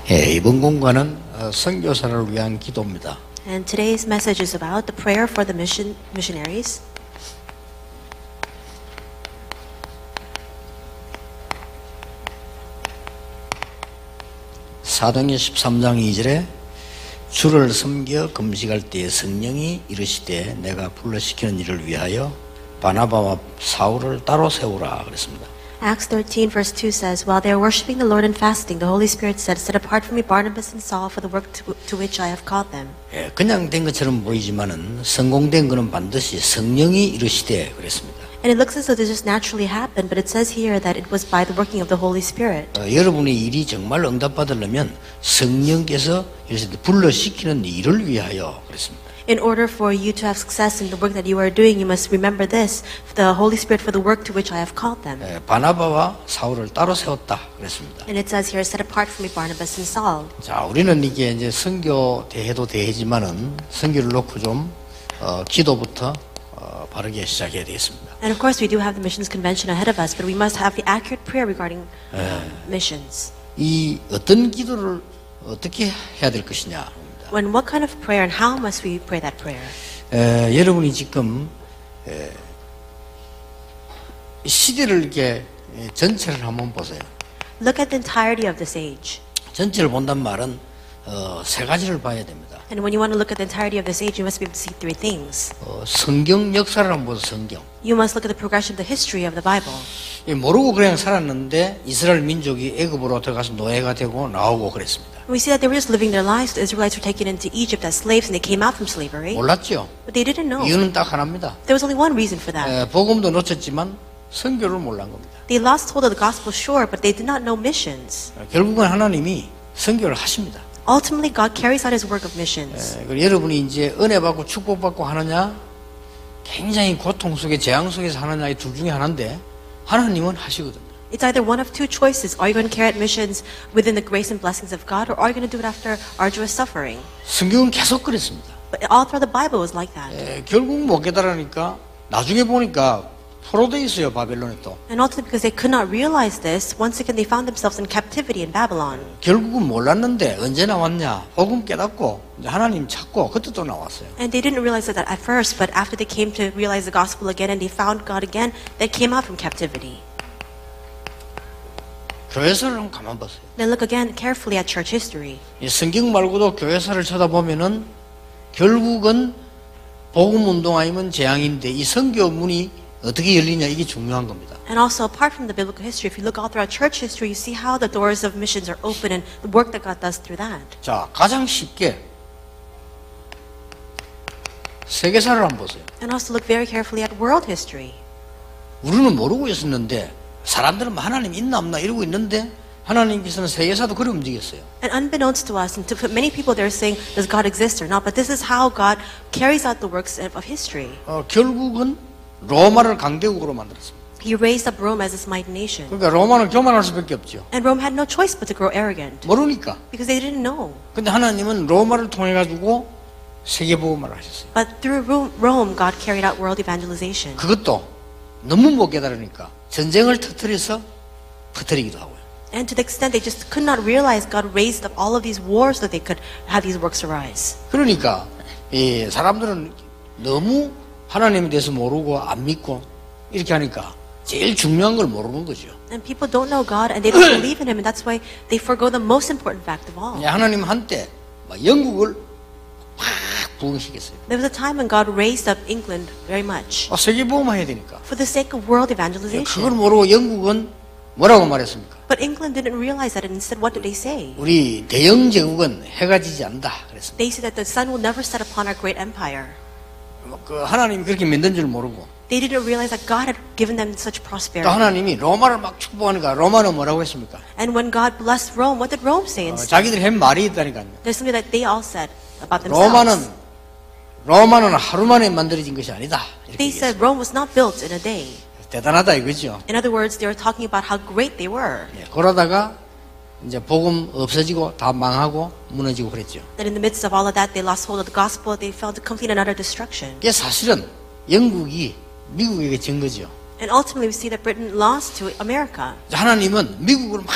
이번 공간은 선교사를 위한 기도입니다. And today's message is about the prayer for the missionaries. 사도행전 13장 2절에 주를 섬겨 금식할 때에 성령이 이르시되 내가 불러시키는 일을 위하여 바나바와 사울을 따로 세우라 그랬습니다. Acts 13 verse 2 says, While they were worshiping the Lord and fasting, the Holy Spirit said, Set apart from me Barnabas and Saul for the work to which I have called them. 그냥 된 것처럼 보이지만은 성공된 것은 반드시 성령이 이르시되 그랬습니다. And it looks as though this just naturally happened, but it says here that it was by the working of the Holy Spirit. 여러분의 일이 정말 응답받으려면 성령께서 이르시되 불러시키는 일을 위하여 그랬습니다. In order for you to have success in the work that you are doing, you must remember this, the Holy Spirit for the work to which I have called them. 바나바와 사울을 따로 세웠다 그랬습니다. And it says here, set apart from me Barnabas and Saul. 자, 우리는 이게 이제 선교 대회도 대회지만은 선교를 놓고 좀 기도부터 바르게 시작해야 되겠습니다. And of course, we do have the missions convention ahead of us, but we must have the accurate prayer regarding missions. 이 어떤 기도를 어떻게 해야 될 것이냐. When what kind of prayer and how must we pray that prayer? 여러분이 지금 시대를 이렇게 전체를 한번 보세요. Look at the entirety of this age. 전체를 본단 말은 세 가지를 봐야 됩니다. And when you want to look at the entirety of this age, you must be able to see three things. 성경 역사를 한번 보세요. 성경. You must look at the progression of the history of the Bible. 모르고 그냥 살았는데 이스라엘 민족이 애굽으로 들어가서 노예가 되고 나오고 그랬습니다. We see that they were just living their lives. The Israelites were taken into Egypt as slaves, and they came out from slavery. 몰랐죠. But they didn't know. 이유는 딱 하나입니다. There was only one reason for that. 복음도 놓쳤지만 선교를 몰란 겁니다. They lost hold of the gospel, sure, but they did not know missions. 결국은 하나님이 선교를 하십니다. Ultimately, God carries out His work of missions. 여러분이 이제 은혜 받고 축복 받고 하느냐, 굉장히 고통 속에 재앙 속에서 하느냐 이 둘 중에 하나인데 하나님은 하시거든요. It's either one of two choices. Are you going to carry out missions within the grace and blessings of God, or are you going to do it after arduous suffering? 성경은 계속 그랬습니다. But all throughout the Bible was like that. 결국 못 깨달으니까 나중에 보니까 포로돼 있어요, 바벨론에 또. And ultimately, because they could not realize this, once again they found themselves in captivity in Babylon. 결국은 몰랐는데 언제 나왔냐? 복음 깨닫고 이제 하나님 찾고 그때 또 나왔어요. And they didn't realize that at first, but after they came to realize the gospel again and they found God again, they came out from captivity. 교회사를 한번 가만 보세요. Then look again carefully at church history. 이 성경 말고도 교회사를 쳐다보면은 결국은 복음 운동 아니면 재앙인데 이 선교 문이 어떻게 열리냐 이게 중요한 겁니다. And also, apart from the biblical history, if you look all throughout church history, you see how the doors of missions are open and the work that God does through that. 자, 가장 쉽게 세계사를 한번 보세요. And also look very carefully at world history. 우리는 모르고 있었는데 사람들은 하나님 있나 없나 이러고 있는데 하나님께서는 세계사도 그렇게 움직였어요. And unbeknownst to us, and to many people, they're saying, does God exist or not? But this is how God carries out the works of history. 결국은 로마를 강대국으로 만들었습니다. He raised up Rome as a mighty nation. 그러니까 로마는 교만할 수밖에 없죠. And Rome had no choice but to grow arrogant. 모르니까. Because they didn't know. 근데 하나님은 로마를 통해 가지고 세계복음을 하셨어요. But through Rome, God carried out world evangelization. 그것도 너무 못 깨달으니까 전쟁을 터뜨려서 퍼뜨리기도 하고요. And to the extent they just could not realize, God raised up all of these wars so they could have these works arise. 그러니까 이 사람들은 너무 하나님에 대해서 모르고 안 믿고 이렇게 하니까 제일 중요한 걸 모르는 거죠. And people don't know God and they don't believe in Him, and that's why they forgo the most important fact of all. 하나님 한때 막 영국을 막 부흥시켰어요. There was a time when God raised up England very much 세계복음화 해야 되니까. for the sake of world 그걸 evangelization. 모르고 영국은 뭐라고 말했습니까? But England didn't realize that, and instead, what did they say? 우리 대영 제국은 해가 지지 않는다 그랬습니다. They said that the sun will never set upon our great empire. 그 하나님이 그렇게 만든 줄 모르고 They didn't realize that God had given them such 또 prosperity. 하나님이 로마를 막 축복하니까 로마는 뭐라고 했습니까? And when God blessed Rome, what did Rome say instead? 자기들 한 말이 있다니까요. There's something that they all said about 로마는 themselves. 하루 만에 만들어진 것이 아니다. They said Rome was not built in a day. 대단하다 이거죠. In other words, they were talking about how great they were. 그러다가 이제 복음 없어지고 다 망하고 무너지고 그랬죠. That in the midst of all of that, they lost hold of the gospel. They fell to complete and utter destruction. 이게 사실은 영국이 미국에게 진 거죠. And ultimately, we see that Britain lost to America. 하나님은 미국을 막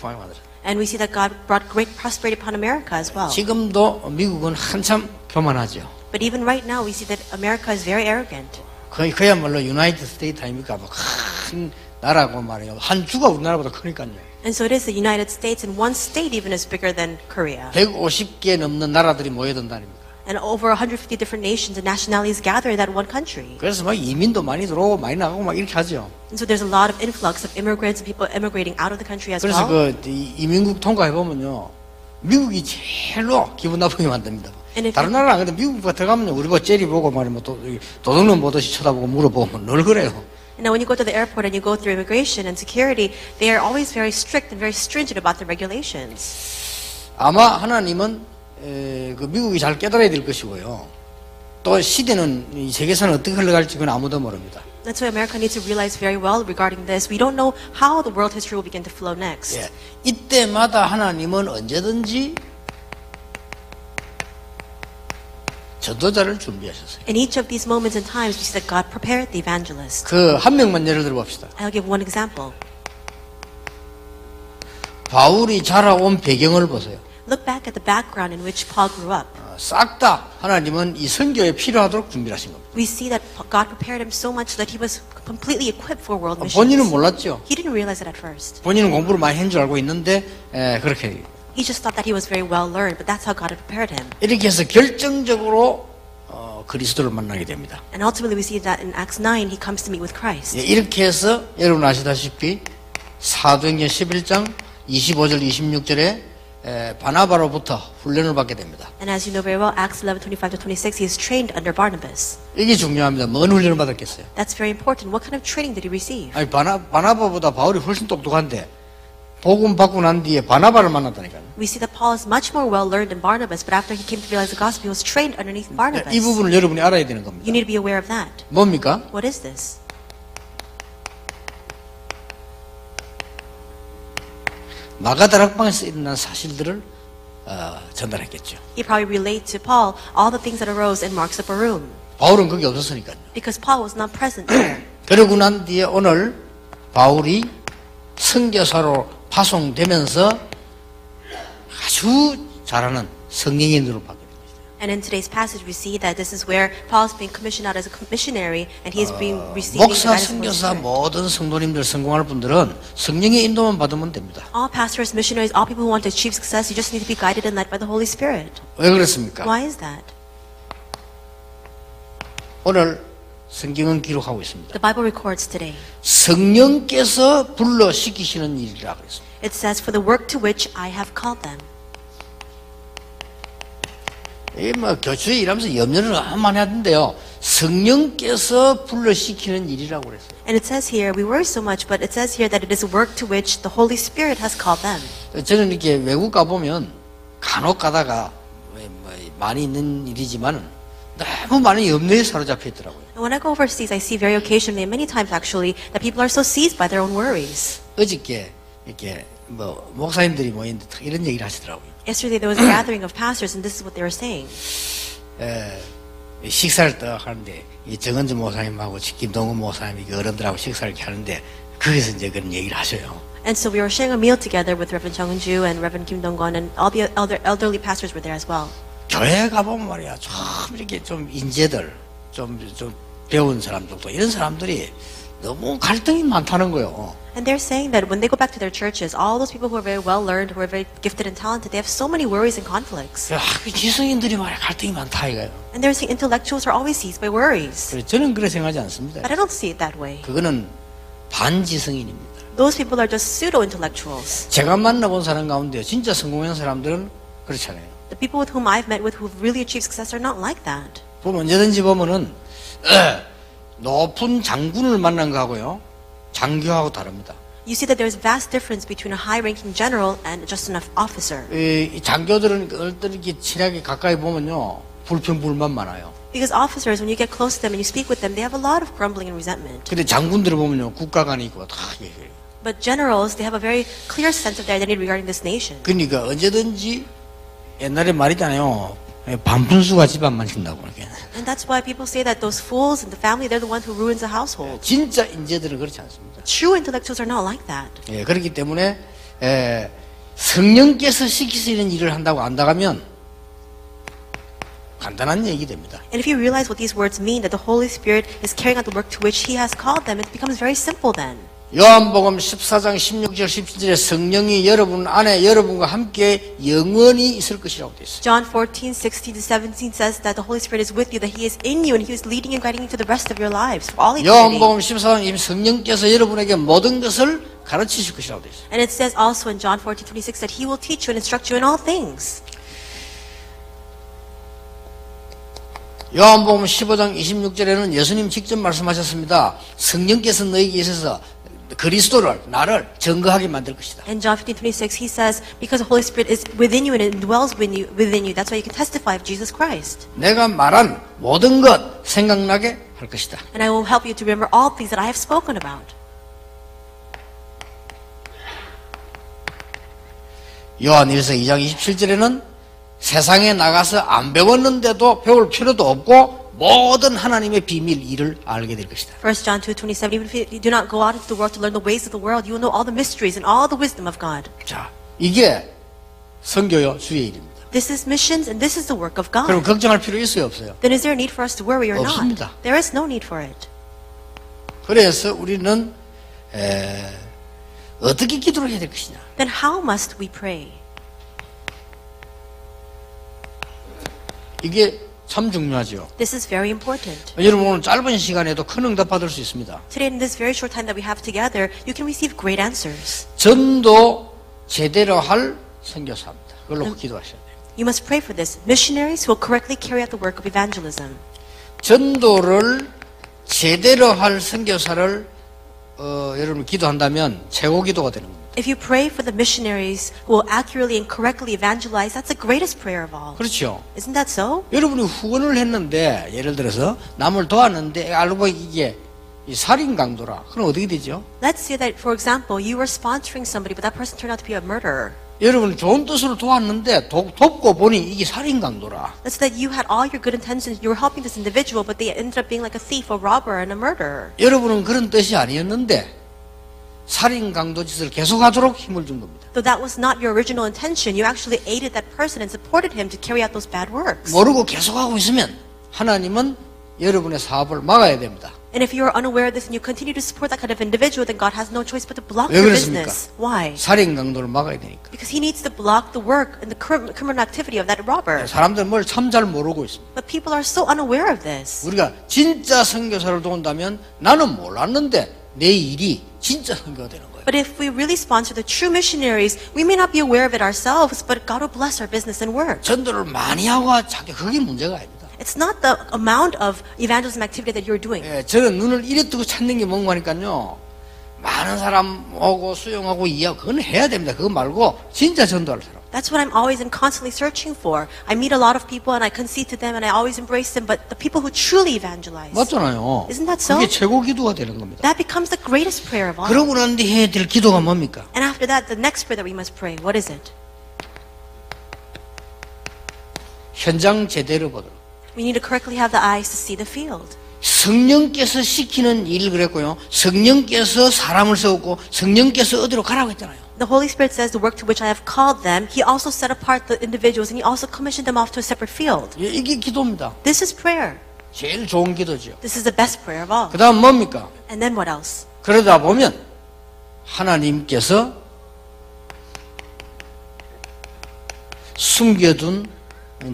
만들어. And we see that God brought great prosperity upon America as well. 지금도 미국은 한참 교만하죠. But even right now, we see that America is very arrogant. 그야말로 유나이티드 스테이트 아닙니까? 뭐 큰 나라고 말이에요. 한 주가 우리나라보다 크니까요. And so it is the United States, and one state even is bigger than Korea. 150개 넘는 나라들이 모여든다니까. And over 150 different nations and nationalities gather in that one country. 그래서 막 이민도 많이 들어오고 많이 나가고 막 이렇게 하죠. And so there's a lot of influx of immigrants and people immigrating out of the country as 그래서 well. 그 이민국 통과해 보면요, 미국이 제일로 기분 나쁘게 만듭니다. 다른 나라는 안 그래도 미국 들어가면 우리 뭐 째리 보고 말이면 또 도둑놈 보듯이 쳐다보고 물어보고 늘 그래요. And now when you go to the airport and you go through immigration and security, they are always very strict and very stringent about the regulations. 아마 하나님은 그 미국이 잘 깨달아야 될 것이고요. 또 시대는 이 세계사는 어떻게 흘러갈지 그건 아무도 모릅니다. That's why America needs to realize very well regarding this. We don't know how the world history will begin to flow next. 예, 이때마다 하나님은 언제든지 전도자를 준비하셨어요. In each of these moments and times, we see that God prepared the evangelist. 그 한 명만 예를 들어 봅시다. I'll give one example. 바울이 자라온 배경을 보세요. Look back at the background in which Paul grew up. 싹 다 하나님은 이 선교에 필요하도록 준비하신 겁니다. We see that God prepared him so much that he was completely equipped for world missions. 본인은 몰랐죠. He didn't realize it at first. 본인은 공부를 많이 한 줄 알고 있는데 그렇게 He just thought that he was very well learned, but that's how God had prepared him. 이렇게 해서 결정적으로 그리스도를 만나게 됩니다. And ultimately, we see that in Acts 9, he comes to meet with Christ. 이렇게 해서 여러분 아시다시피 사도행전 11장 25절 26절에 바나바로부터 훈련을 받게 됩니다. And as you know very well, Acts 11:25-26, he is trained under Barnabas. 이게 중요합니다. 뭔 훈련을 받았겠어요? That's very important. What kind of training did he receive? 아니 바나바보다 바울이 훨씬 똑똑한데 복음 받고 난 뒤에 바나바를 만났다니까요. We see that Paul is much more well learned than Barnabas, but after he came to realize the gospel, he was trained underneath Barnabas. 이 부분을 여러분이 알아야 되는 겁니다. You need to be aware of that. 뭡니까? What is this? 마가다락방에서 일어난 사실들을 전달했겠죠. He probably relayed to Paul all the things that arose in Mark's upper room, 바울은 거기 없었으니까요. because Paul was not present there. 그러고 난 뒤에 오늘 바울이 선교사로 파송되면서 아주 잘하는 성령인으로 바뀌게 됩니다. And in today's passage, we see that this is where Paul is being commissioned out as a missionary, and he is being receiving the 목사, guidance of the Holy 선교사 Spirit. 모든 성도님들 성공할 분들은 성령의 인도만 받으면 됩니다. All pastors, missionaries, all people who want to achieve success, you just need to be guided and led by the Holy Spirit. 왜 그렇습니까? Why is that? 오늘 성경은 기록하고 있습니다. The Bible records today. 성령께서 불러시키시는 일이라 그랬습니다. It says, "For the work to which I have called them." 이 뭐 교주에 일하면서 염려를 많이 하던데요. 성령께서 불러시키는 일이라고 그랬어요. And it says here, we worry so much, but it says here that it is a work to which the Holy Spirit has called them. 저는 이렇게 외국 가보면 간혹 가다가 많이 있는 일이지만 너무 많은 염려에 사로잡혀 있더라고요. And when I go overseas, I see very occasionally, many times actually, that people are so seized by their own worries. 어저께 이렇게 뭐 목사님들이 모이는데 이런 얘기를 하시더라고요. Yesterday there was a gathering of pastors, and this is what they were saying. 식사를 딱 하는데 이 정은주 목사님하고 김동근 목사님 어른들하고 식사를 이렇게 하는데 거기서 이제 그런 얘기를 하셔요. And so we were sharing a meal together with Reverend Chung Eun-ju and Reverend Kim Dong-gon, and all the elderly pastors were there as well. 교회 가보면 말이야 참 이렇게 좀 인재들 좀 배운 사람들도 이런 사람들이 너무 갈등이 많다는 거예요. And they're saying that when they go back to their churches, all those people who are very well learned, who are very gifted and talented, they have so many worries and conflicts. 지성인들이 말이야 갈등이 많다 이거예요. And they're saying intellectuals are always seized by worries. 그래서 저는 그렇게 생각하지 않습니다. But I don't see it that way. 그거는 반지성인입니다. Those people are just pseudo-intellectuals. 제가 만나본 사람 가운데 진짜 성공한 사람들은 그렇지 않아요. The people with whom I've met with who've really achieved success are not like that. 보면 언제든지 보면은 높은 장군을 만난 거하고요 장교하고 다릅니다. You see that there's vast difference between a high-ranking general and just an officer. 이 장교들은 어떤 이렇게 친하게 가까이 보면요 불평불만 많아요. Because officers, when you get close to them and you speak with them, they have a lot of grumbling and resentment. 근데 장군들을 보면요 국가관이 있고 다 얘기해요. But generals, they have a very clear sense of their identity regarding this nation. 그러니까 언제든지 옛날에 말이잖아요. 반푼수가 집안만 친다고 이렇게. And that's why people say that those fools in the family, they're the one who ruins the household. 진짜 인재들은 그렇지 않습니다. True intellectuals are not like that. 예, 그렇기 때문에 성령께서 시키시는 일을 한다고 안다가면 간단한 얘기 됩니다. And if you realize what these words mean, that the Holy Spirit is carrying out the work to which He has called them, it becomes very simple then. 요한복음 14장 16절 17절에 성령이 여러분 안에 여러분과 함께 영원히 있을 것이라고 되어 있어요. John 14:16 to 17 says that the Holy Spirit is with you, that He is in you, and He is leading and guiding you to the rest of your lives for all eternity. 요한복음 14장 성령께서 여러분에게 모든 것을 가르치실 것이라고 되어 있어요. And it says also in John 14:26 that He will teach you and instruct you in all things. 요한복음 15장 26절에는 예수님 직접 말씀하셨습니다. 성령께서 너희에게 있어서 그리스도를 나를 증거하게 만들 것이다. In John 15:26 He says, because the Holy Spirit is within you and it dwells within you, that's why you can testify of Jesus Christ. 내가 말한 모든 것 생각나게 할 것이다. And I will help you to remember all things that I have spoken about. 요한일서 2장 27절에는 세상에 나가서 안 배웠는데도 배울 필요도 없고 모든 하나님의 비밀 일을 알게 될 것이다. 1 John 2:27 Even if you do not go out into the world to learn the ways of the world, you will know all the mysteries and all the wisdom of God. 자, 이게 선교요 주의 일입니다. This is missions and this is the work of God. 그럼 걱정할 필요 있어요, 없어요? Then is there a need for us to worry or 없습니다. not? There is no need for it. 그래서 우리는 어떻게 기도를 해야 될 것이냐? Then how must we pray? 이게 참 중요하죠. This is very important. 여러분 오늘 짧은 시간에도 큰 응답 받을 수 있습니다. Today, in this very short time that we have together, you can receive great answers. 전도 제대로 할 선교사입니다. 그걸로 기도하셔야 돼요. You must pray for this. Missionaries who will correctly carry out the work of evangelism. 전도를 제대로 할 선교사를 여러분 기도한다면 최고 기도가 되는 겁니다. If you pray for the missionaries who will accurately and correctly evangelize, that's the greatest prayer of all. 그렇죠. Isn't that so? 여러분이 후원을 했는데 예를 들어서 남을 도왔는데 알고 이게 이 살인 강도라. 그럼 어떻게 되죠? Let's say that, for example, you were sponsoring somebody, but that person turned out to be a murderer. 여러분 좋은 뜻으로 도왔는데 돕고 보니 이게 살인 강도라. Let's say that you had all your good intentions, you were helping this individual, but they ended up being like a thief, a robber, and a murderer. 여러분은 그런 뜻이 아니었는데 살인 강도 짓을 계속하도록 힘을 준 겁니다. Though that was not your original intention, you actually aided that person and supported him to carry out those bad works. 모르고 계속하고 있으면 하나님은 여러분의 사업을 막아야 됩니다. And if you are unaware of this and you continue to support that kind of individual, then God has no choice but to block 왜 your 그렇습니까? business. Why? 살인 강도를 막아야 되니까. Because He needs to block the work and the criminal activity of that robber. 사람들은 뭘 참 잘 모르고 있습니다. But people are so unaware of this. 우리가 진짜 선교사를 도운다면 나는 몰랐는데 내 일이 진짜 선교가 되는 거예요. But if we really sponsor the true missionaries, we may not be aware of it ourselves, but God will bless our business and work. 전도를 많이 하고 자기 그게 문제가 아닙니다. It's not the amount of evangelism activity that you're doing. 예, 저는 눈을 이래 뜨고 찾는 게 뭔가 하니까요. 많은 사람 오고 수용하고 이해하고 그건 해야 됩니다. 그거 말고 진짜 전도할 사람. That's what I'm always and constantly searching for. I meet a lot of people and I concede to them and I always embrace them, but the people who truly evangelize, 맞잖아요. Isn't that so? 그게 최고 기도가 되는 겁니다. that becomes the greatest prayer of all. 그러고 난 뒤에 해야 될 기도가 뭡니까? And after that, the next prayer that we must pray, what is it? 현장 제대로 보도록. We need to correctly have the eyes to see the field. 성령께서 시키는 일을 그랬고요. 성령께서 사람을 세웠고 성령께서 어디로 가라고 했잖아요. The Holy Spirit says the work to which I have called them, He also set apart the individuals and He also commissioned them off to a separate field. 예, 이게 기도입니다. This is prayer. 제일 좋은 기도죠. This is the best prayer of all. 그 다음 뭡니까? And then what else? 그러다 보면 하나님께서 숨겨둔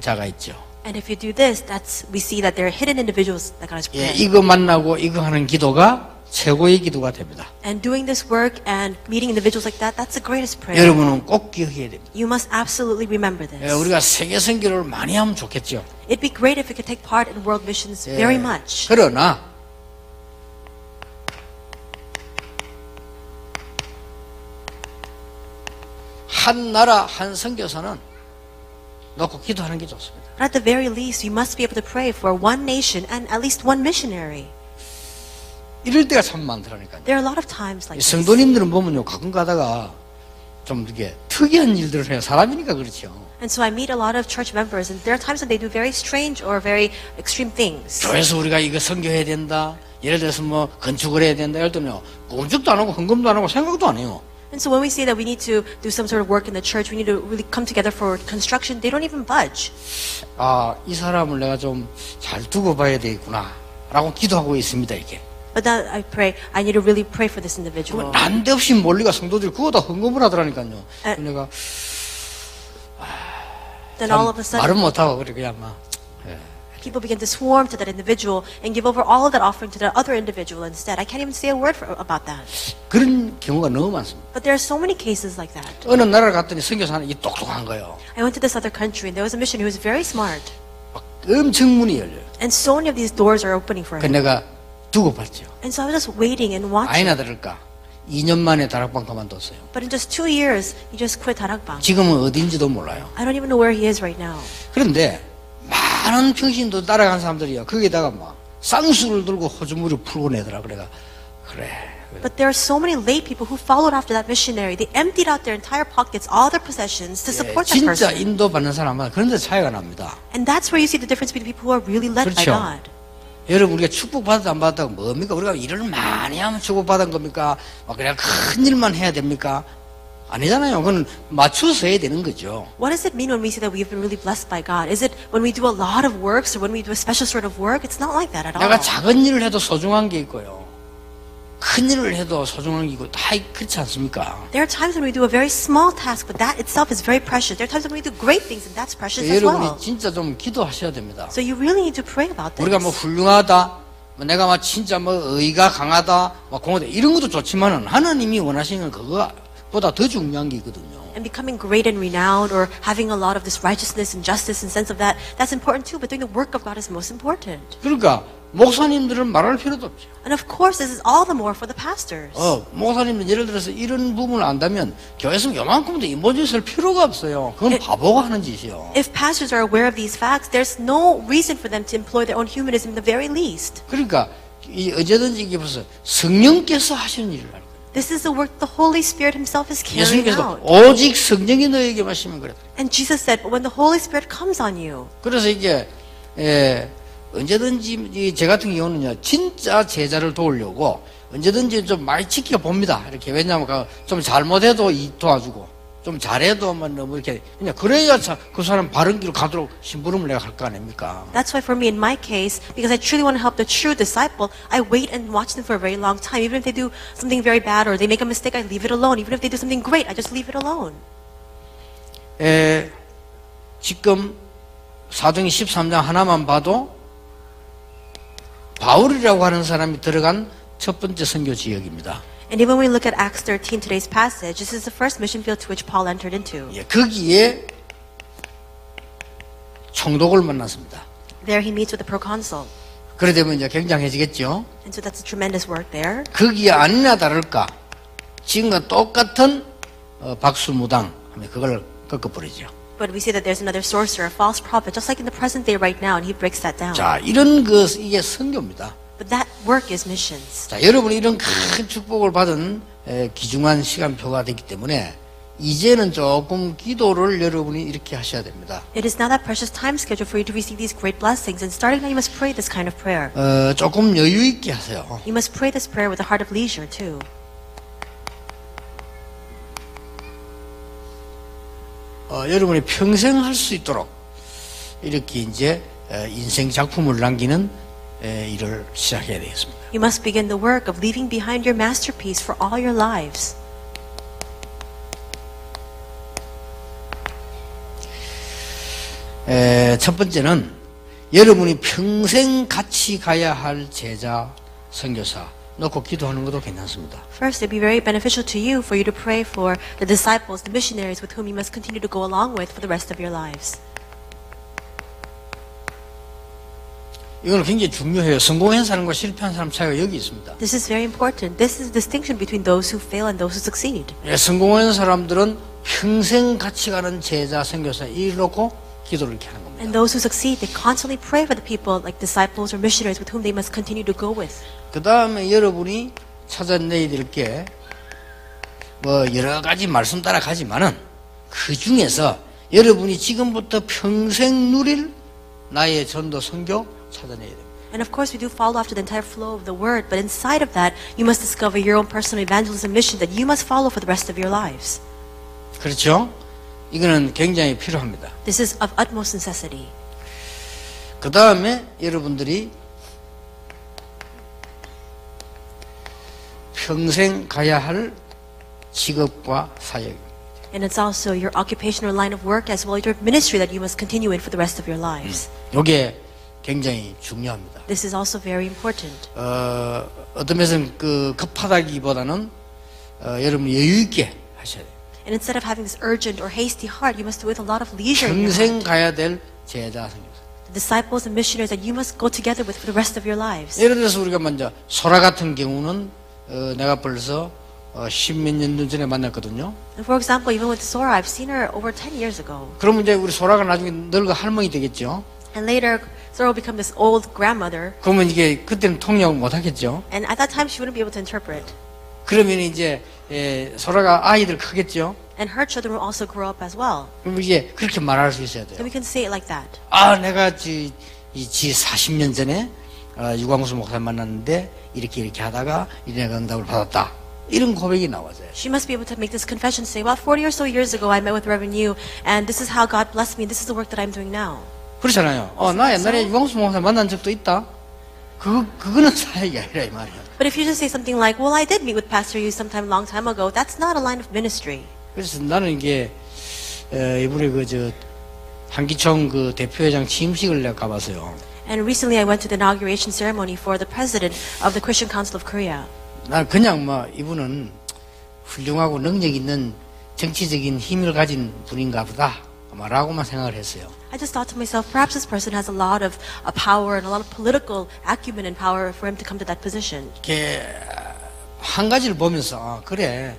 자가 있죠. And if you do this, we see that there are hidden individuals that God has 예, prepared. 이거 만나고 이거 하는 기도가 최고의 기도가 됩니다. And doing this work and meeting individuals like that, that's the greatest prayer. 여러분은 꼭 기억해야 됩니다. You must absolutely remember this. 예, 우리가 세계 선교를 많이 하면 좋겠죠. It'd be great if we could take part in world missions 예, very much. 그러나 한 나라 한 선교사는 놓고 기도하는 게 좋습니다. But at the very least, you must be able to pray for one nation and at least one missionary. 이럴 때가 참 많더라니까요. There are a lot of times like this. 성도님들은 보면요, 가끔 가다가 좀 이렇게 특이한 일들을 해요. 사람이니까 그렇죠. And so I meet a lot of church members, and there are times when they do very strange or very extreme things. 교회에서 우리가 이거 선교해야 된다. 예를 들어서 뭐 건축을 해야 된다. 이럴 때는요, 건축도 안 하고 헌금도 안 하고 생각도 안 해요. And so when we say that we need to do some sort of work in the church, we need to really come together for construction, they don't even budge. 아, 이 사람을 내가 좀 잘 두고 봐야 되겠구나 라고 기도하고 있습니다. 이게 But then I pray, I need to really pray for this individual. 난데없이 멀리가 성도들이 그거 다 헌금을 하더라니까요. 내가 Then all of a 말은 sudden, 못하고 그래 그냥 막 people begin to swarm to that individual and give over all of that offering to that other individual instead. I can't even say a word about that. 그런 경우가 너무 많습니다. But there are so many cases like that. 어느 나라를 갔더니 선교사 하나 이 똑똑한 거예요. I went to this other country and there was a missionary who was very smart. 막 엄청 문이 열려요. And so many of these doors are opening for 그 him. 내가 두고 봤죠. And so I was just waiting and watching. 아니나 다를까 2년 만에 다락방 그만뒀어요. But in just 2 years, he just quit 다락방. 지금은 어딘지도 몰라요. I don't even know where he is right now. 그런데 많은 평신도 따라간 사람들이요. 거기다가 막 쌍수를 들고 호주머니 풀고 내더라. 그래가 그래. But there are so many lay people who followed after that missionary. They emptied out their entire pockets, all their possessions to support that 진짜 person. 인도 받는 사람은 그런 데 차이가 납니다. And that's where you see the difference between people who are really led by 그렇죠. God. 여러분 우리가 축복받았다 안 받았다가 뭡니까? 우리가 일을 많이 하면 축복받은 겁니까? 막 그냥 큰 일만 해야 됩니까? 아니잖아요. 그건 맞춰서 해야 되는 거죠. What does it mean when we say that we've been really blessed by God? Is it when we do a lot of works or when we do a special sort of work? It's not like that at all. 내가 작은 일을 해도 소중한 게 있고요. 큰 일을 해도 소중한 게 있고 다 그렇지 않습니까? There are times when we do a very small task, but that itself is very precious. There are times when we do great things, and that's precious as well. 여러분이 진짜 좀 기도하셔야 됩니다. So you really need to pray about this. 우리가 뭐 훌륭하다, 뭐 내가 막 진짜 뭐 의가 강하다, 막 공하다 이런 것도 좋지만은 하나님이 원하시는 그거보다 더 중요한 게 있거든요. And becoming great and renowned or having a lot of this righteousness and justice and sense of that, that's important too, but doing the work of God is most important. 그러니까 목사님들은 말할 필요도 없죠. And of course, this is all the more for the pastors. 목사님들 예를 들어서 이런 부분을 안다면 교회에서 요만큼도 인본주의 쓸 필요가 없어요. 그건 바보가 하는 짓이요. If pastors are aware of these facts, there's no reason for them to employ their own humanism in the very least. 그러니까 이 어제든지 이게 벌써 성령께서 하시는 일을 알고. This is the work the Holy Spirit Himself is carrying 예수님께서 out. 오직 성령이 너에게 마시면 그래. And Jesus said, but when the Holy Spirit comes on you, 그래서 이게 언제든지 제 같은 경우는요 진짜 제자를 도우려고 언제든지 좀 많이 지켜봅니다. 이렇게 왜냐하면 좀 잘못해도 도와주고 좀 잘해도 뭐 너무 이렇게 그냥 그래야 그 사람 바른 길로 가도록 심부름을 내가 할 거 아닙니까? that's why for me in my case, because I truly want to help the true disciple, I wait and watch them for a very long time. Even if they do something very bad or they make a mistake, I leave it alone. Even if they do something great, I just leave it alone. 지금 사도행전 13장 하나만 봐도 바울이라고 하는 사람이 들어간 첫 번째 선교 지역입니다. And even when we look at Acts 13, today's passage, this is the first mission field to which Paul entered into. 거기에 총독을 만났습니다. There he meets with the proconsul. 그래 되면 이제 굉장해지겠죠. And so that's a tremendous work there. 거기에 아니나 다를까 지금과 똑같은 박수무당 하면 그걸 꺾어버리죠. But we see that there's another sorcerer, a false prophet, just like in the present day right now, and he breaks that down. 자, 이게 선교입니다. But that work is missions. 자, 여러분이 이런 큰 축복을 받은 귀중한 시간표가 됐기 때문에 이제는 조금 기도를 여러분이 이렇게 하셔야 됩니다. It is now that precious time schedule for you to receive these great blessings, and starting now you must pray this kind of prayer. 조금 여유 있게 하세요. You must pray this prayer with a heart of leisure too. 여러분이 평생 할 수 있도록 이렇게 이제 인생 작품을 남기는 일을 시작해야 되겠습니다. You must begin the work of leaving behind your masterpiece for all your lives. 첫 번째는 여러분이 평생 같이 가야 할 제자, 선교사 놓고 기도하는 것도 괜찮습니다. First, it'd be very beneficial to you for you to pray for the disciples, the missionaries with whom you must continue to go along with for the rest of your lives. 이건 굉장히 중요해요. 성공한 사람과 실패한 사람 차이가 여기 있습니다. This is very important. This is the distinction between those who fail and those who succeed. 성공한 사람들은 평생 같이 가는 제자, 선교사 일 놓고 기도를 이렇게 하는 겁니다. And those who succeed, they constantly pray for the people like disciples or missionaries with whom they must continue to go with. 그 다음에 여러분이 찾아내야 될 게 뭐 여러 가지 말씀 따라가지만은 그 중에서 여러분이 지금부터 평생 누릴 나의 전도 선교 찾아내야 됩니다. And of course, we do follow after the entire flow of the word, but inside of that, you must discover your own personal evangelism mission that you must follow for the rest of your lives. 그렇죠? 이거는 굉장히 필요합니다. This is of utmost necessity. 그 다음에 여러분들이 평생 가야 할 직업과 사역. And it's also your occupation or line of work as well as your ministry that you must continue in for the rest of your lives. 이게 굉장히 중요합니다. This is also very important. 어떤 면에서는 급하다기보다는 여러분 여유 있게 하셔야 돼요. And instead of having this urgent or hasty heart, you must do it with a lot of leisure in your 평생 heart. 가야 될 제자 생겼어요. The disciples and missionaries that you must go together with for the rest of your lives. 예를 들어서 우리가 먼저 소라 같은 경우는 내가 벌써 10몇 년 전에 만났거든요. And for example, even with Sora, I've seen her over 10 years ago. 그러면 이제 우리 소라가 나중에 늙어 할머니 되겠죠. And later, Sora will become this old grandmother. 그러면 이게 그때는 통역 못 하겠죠. And at that time, she wouldn't be able to interpret. 그러면 이제 소라가 아이들 크겠죠. And her children will also grow up as well. 그럼 이제 그렇게 말할 수 있어야 So 돼요. we can say it like that. 아, 내가 지 40년 전에 유광수 목사 만났는데 이렇게 하다가 이런 응답을 받았다. 이런 고백이 나와줘요. She must be able to make this confession, say, well, 40 or so years ago, I met with Reverend Yu, and this is how God blessed me, and this is the work that I'm doing now. 그렇잖아요. 나 옛날에 유광수 목사 만난 적도 있다. 그거는 사역이 아니라 이 말이야. But if you just say something like, well, I did meet with Pastor Yu sometime long time ago, that's not a line of ministry. 그래서 나는 이게 이번에 한기총 대표회장 취임식을 내가 가봤어요. And recently I went to the inauguration ceremony for the president of the Christian Council of Korea. 난 그냥 이분은 훌륭하고 능력 있는 정치적인 힘을 가진 분인가 보다 라고만 생각을 했어요. I just thought to myself, perhaps this person has a lot of power and a lot of political acumen and power for him to come to that position. 이렇게 한 가지를 보면서 그래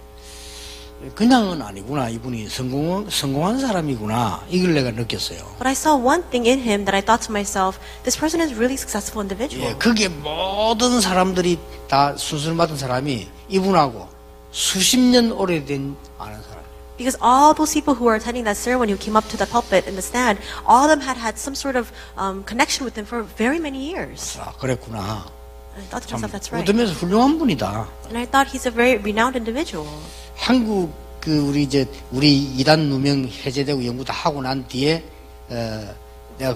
그냥은 아니구나 이분이 성공한 사람이구나 이걸 내가 느꼈어요. But I saw one thing in him that I thought to myself, this person is really successful individual. 예, 그게 모든 사람들이 다 순서를 맡은 사람이 이분하고 수십 년 오래된 아는 사람. Because all those people who were attending that ceremony, who came up to the pulpit in the stand, all of them had some sort of connection with him for very many years. 아, 그랬구나. And I thought to 참 myself, that's right. 어쩌면서 훌륭한 분이다. And I thought he's a very renowned individual. 한국 우리 이단 누명 해제되고 연구 다 하고 난 뒤에 내가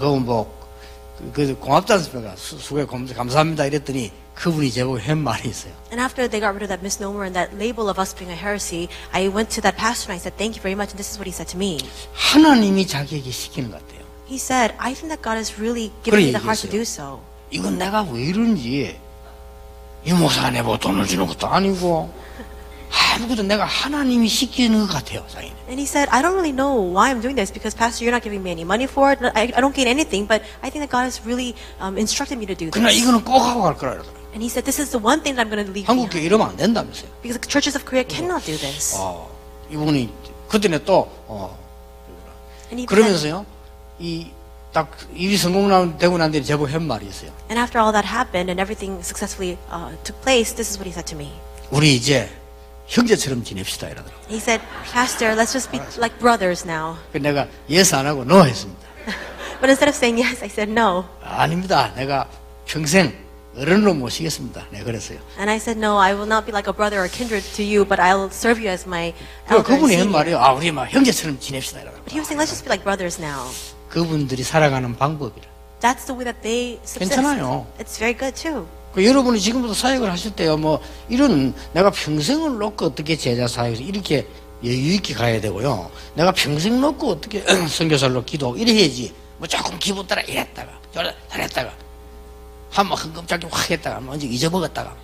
고맙다는 소리가 수고해 감사합니다 이랬더니 그분이 제보고 한 말이 있어요. And after they got rid of that misnomer and that label of us being a heresy, I went to that pastor and I said, thank you very much. And this is what he said to me. 하나님이 자기에게 시키는 것 같아요. He said, I think that God has really given me the heart to do so. 이건 내가 왜 이런지 이 목사가 내보고 돈을 주는 것도 아니고 아무것도 내가 하나님이 시키는 것 같아요. 자기는. And he said, I don't really know why I'm doing this because Pastor, you're not giving me any money for it. I don't gain anything, but I think that God has really instructed me to do 그러나 this. 이거는 꼭 하고 갈 거라 그러더라고요. And he said, this is the one thing that I'm going to leave 한국 교회 behind. 이러면 안 된다면서요. Because the churches of Korea cannot do this. 이분이 그때는 또 And he said, 그러면서요. 딱 일이 되고 난 뒤에 제보 한 말이 있어요. and after all that happened and everything successfully took place, this is what he said to me. 우리 이제 형제처럼 지냅시다 이러더라고요. He said, Pastor, let's just be like brothers now. 그래서 내가 yes 안 하고 no 했습니다. But instead of saying yes, I said no. 아닙니다. 내가 평생 어른으로 모시겠습니다. 네, 그랬어요. And I said, no, I will not be like a brother or kindred to you, but I'll serve you as my elder and 그분이 한 senior. 말이에요. 우리 막 형제처럼 지냅시다 이러더라고요. But he was saying, let's just be like brothers now. 그분들이 살아가는 방법이라. That's the way that they subsist. 괜찮아요. It's very good too. 여러분이 지금부터 사역을 하실 때요, 이런 내가 평생을 놓고 어떻게 제자 사역을 이렇게 여유 있게 가야 되고요. 내가 평생 놓고 어떻게 선교사로 기도 이래 해야지. 조금 기분 따라 이랬다가 저랬다가 한번 흥금짝이 확 했다가 먼저 잊어먹었다가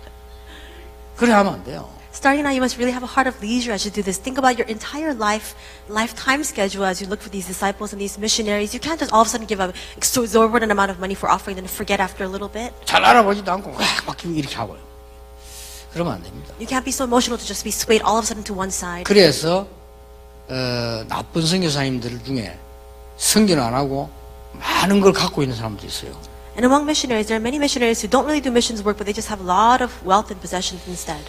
그래 하면 안 돼요. Starting now, you must really have a heart of leisure as you do this. Think about your entire lifetime schedule as you look for these disciples and these missionaries. You can't just all of a sudden give an exorbitant amount of money for offering and forget after a little bit. 잘 알아보지도 않고 막 이렇게 하고요. 그러면 안 됩니다. You can't be so emotional to just be swayed all of a sudden to one side. 그래서 나쁜 선교사님들 중에 선교는 안 하고 많은 걸 갖고 있는 사람도 있어요. And among missionaries, there are many missionaries who don't really do missions work, but they just have a lot of wealth and possessions instead.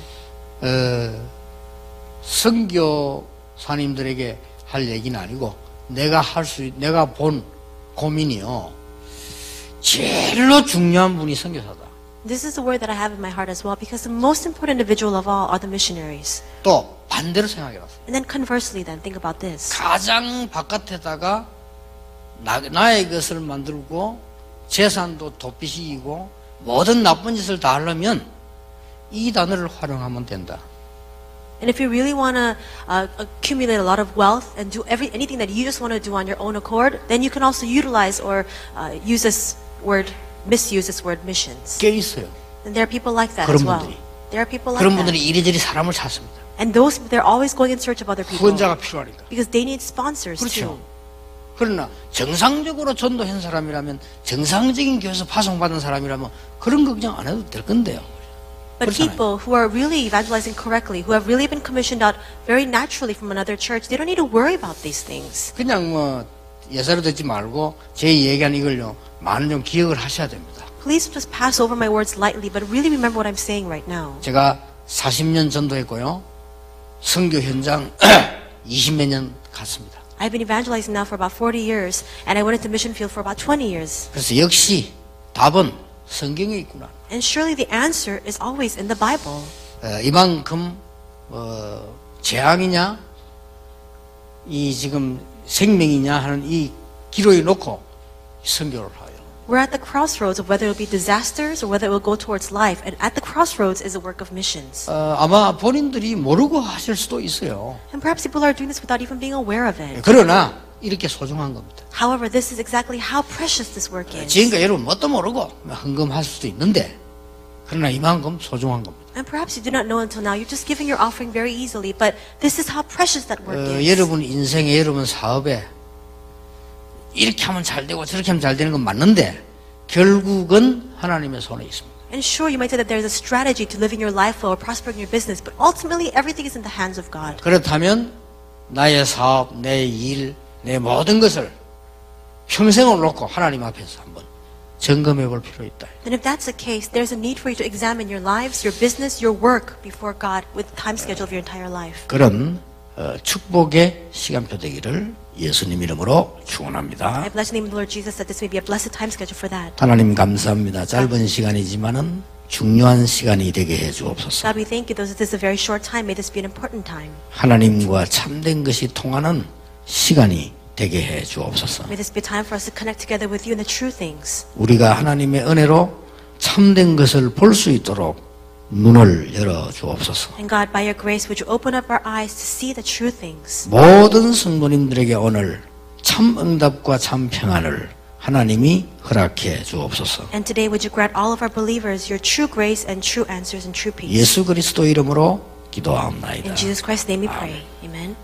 선교사님들에게 할 얘기는 아니고 내가 본 고민이요. 제일로 중요한 분이 선교사다. This is the word that I have in my heart as well, because the most important individual of all are the missionaries. 또 반대로 생각해봤어요. And then conversely, then think about this. 가장 바깥에다가 나의 것을 만들고 재산도 도피시키고 모든 나쁜 짓을 다 하려면 이 단어를 활용하면 된다. And if you really want to accumulate a lot of wealth and do anything that you just want to do on your own accord, then you can also utilize or misuse this word missions. 꽤 있어요. And there are people like that 그런 as well. 분들이. There are people like 그런 that. 분들이 이리저리 사람을 찾습니다. And they're always going in search of other people. 후원자가 필요하니까. Because they need sponsors 그렇죠. too. 그러나 정상적으로 전도한 사람이라면 정상적인 교회에서 파송받은 사람이라면 그런 걱정 안 해도 될 건데요. But 그렇잖아요. people who are really evangelizing correctly, who have really been commissioned out very naturally from another church, they don't need to worry about these things. 그냥 예사로 듣지 말고 제 얘기한 이걸요 많은 좀 기억을 하셔야 됩니다. Please just pass over my words lightly, but really remember what I'm saying right now. 제가 40년 전도했고요. 선교 현장 20몇 년 갔습니다. I've been evangelizing now for about 40 years, and I went into mission field for about 20 years. 그래서 역시 답은 성경에 있구나. And surely the answer is always in the Bible. 이만큼 재앙이냐 이 지금 생명이냐 하는 이 기로에 놓고 선교를 해요. We're at the crossroads of whether it will be disasters or whether it will go towards life. And at the crossroads is the work of missions. 아마 본인들이 모르고 하실 수도 있어요. And perhaps people are doing this without even being aware of it. 그러나 이렇게 소중한 겁니다. However, this is exactly how precious this work is. 지금까지 여러분 뭣도 모르고 헌금할 수도 있는데 그러나 이만큼 소중한 겁니다. And perhaps you do not know until now. You're just giving your offering very easily. But this is how precious that work is. 여러분 인생에 여러분 사업에 이렇게 하면 잘 되고 저렇게 하면 잘 되는 건 맞는데 결국은 하나님의 손에 있습니다. And sure, you might say that there's a strategy to living your life well or prospering your business, but ultimately everything is in the hands of God. 그렇다면 나의 사업, 내 일, 내 모든 것을 평생을 놓고 하나님 앞에서 한번 점검해 볼 필요 있다. Then if that's the case, there's a need for you to examine your lives, your business, your work before God with the time schedule of your entire life. 그런 축복의 시간표 되기를 예수님 이름으로 축원합니다. I bless the name of the Lord Jesus that this may be a blessed time schedule for that. 하나님 감사합니다. 짧은 시간이지만은 중요한 시간이 되게 해 주옵소서. God, we thank you. Though this is a very short time, may this be an important time. 하나님과 참된 것이 통하는 시간이 되게 해 주옵소서. May this be a time for us to connect together with you in the true things. 우리가 하나님의 은혜로 참된 것을 볼 수 있도록 눈을 열어 주옵소서. And God, by your grace, would you open up our eyes to see the true things? 모든 성도님들에게 오늘 참 응답과 참 평안을 하나님이 허락해 주옵소서. And today, would you grant all of our believers your true grace and true answers and true peace? 예수 그리스도 이름으로 기도하옵나이다. In Jesus Christ's name we pray. Amen.